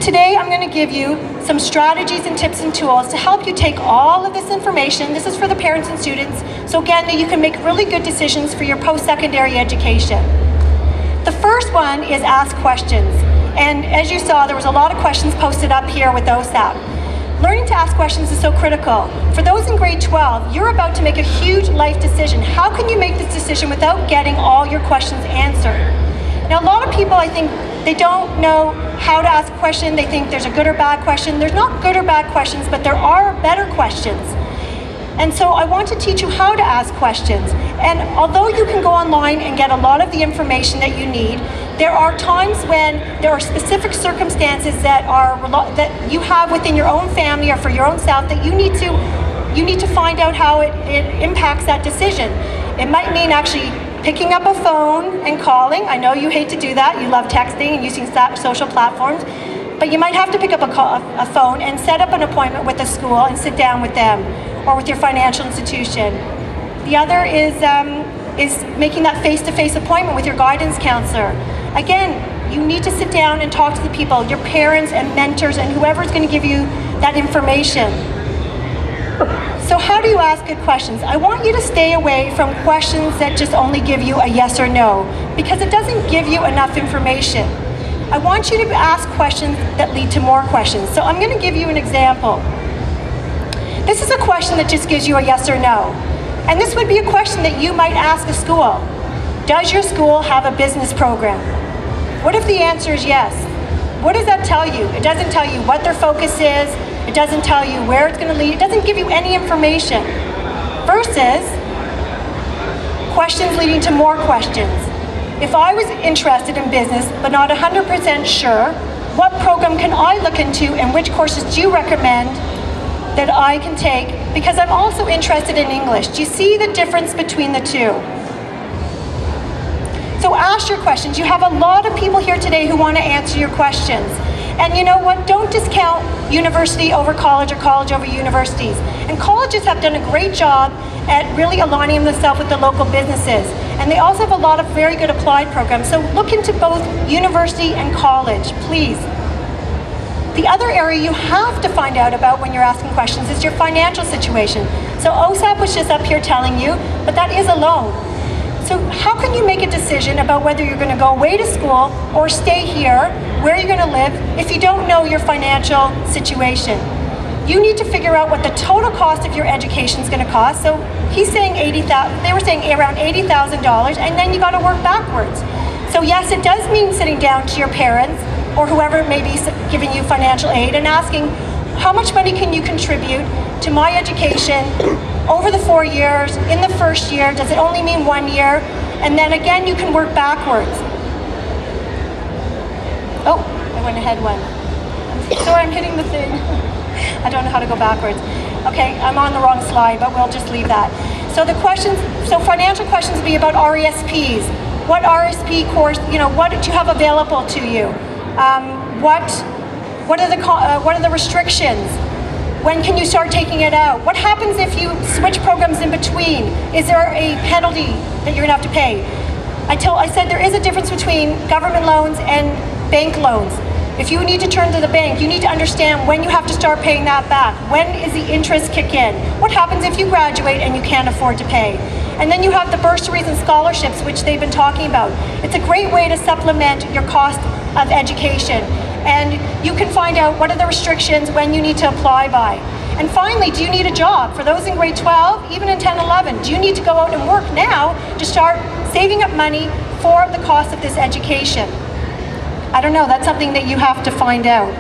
today I'm going to give you some strategies and tips and tools to help you take all of this information. This is for the parents and students, so again, that you can make really good decisions for your post-secondary education. The first one is ask questions. And as you saw, there was a lot of questions posted up here with OSAP. Learning to ask questions is so critical. For those in grade 12, you're about to make a huge life decision. How can you make this decision without getting all your questions answered? Now, a lot of people, I think, they don't know how to ask a question. They think there's a good or bad question. There's not good or bad questions, but there are better questions. And so I want to teach you how to ask questions. And although you can go online and get a lot of the information that you need, there are times when there are specific circumstances that you have within your own family or for your own self that you need to find out how it impacts that decision. It might mean actually picking up a phone and calling. I know you hate to do that. You love texting and using social platforms. But you might have to pick up a phone and set up an appointment with the school and sit down with them or with your financial institution. The other is making that face-to-face appointment with your guidance counselor. Again, you need to sit down and talk to the people, your parents and mentors and whoever is going to give you that information. So how do you ask good questions? I want you to stay away from questions that just only give you a yes or no, because it doesn't give you enough information. I want you to ask questions that lead to more questions. So I'm going to give you an example. This is a question that just gives you a yes or no. And this would be a question that you might ask a school. Does your school have a business program? What if the answer is yes? What does that tell you? It doesn't tell you what their focus is. It doesn't tell you where it's going to lead. It doesn't give you any information. Versus questions leading to more questions. If I was interested in business but not 100% sure, what program can I look into and which courses do you recommend that I can take? Because I'm also interested in English. Do you see the difference between the two? So ask your questions. You have a lot of people here today who want to answer your questions. And you know what? Don't discount university over college or college over universities. And colleges have done a great job at really aligning themselves with the local businesses. And they also have a lot of very good applied programs. So look into both university and college, please. The other area you have to find out about when you're asking questions is your financial situation. So OSAP was just up here telling you, but that is a loan. So how can you make a decision about whether you're going to go away to school or stay here, where you're going to live, if you don't know your financial situation? You need to figure out what the total cost of your education is going to cost. So he's saying they were saying around $80,000, and then you got to work backwards. So yes, it does mean sitting down to your parents or whoever may be giving you financial aid and asking, how much money can you contribute to my education over the 4 years, in the first year? Does it only mean 1 year? And then again, you can work backwards. Oh, I went ahead one. Sorry, I'm hitting the thing. I don't know how to go backwards. Okay, I'm on the wrong slide, but we'll just leave that. So the questions, so financial questions would be about RESPs. What RSP course, what do you have available to you? What are the restrictions? When can you start taking it out? What happens if you switch programs in between? Is there a penalty that you're gonna have to pay? I said there is a difference between government loans and bank loans. If you need to turn to the bank, you need to understand when you have to start paying that back. When is the interest kick in? What happens if you graduate and you can't afford to pay? And then you have the bursaries and scholarships, which they've been talking about. It's a great way to supplement your cost of education. And you can find out what are the restrictions, when you need to apply by. And finally, do you need a job? For those in grade 12, even in 10, 11, do you need to go out and work now to start saving up money for the cost of this education? I don't know, that's something that you have to find out.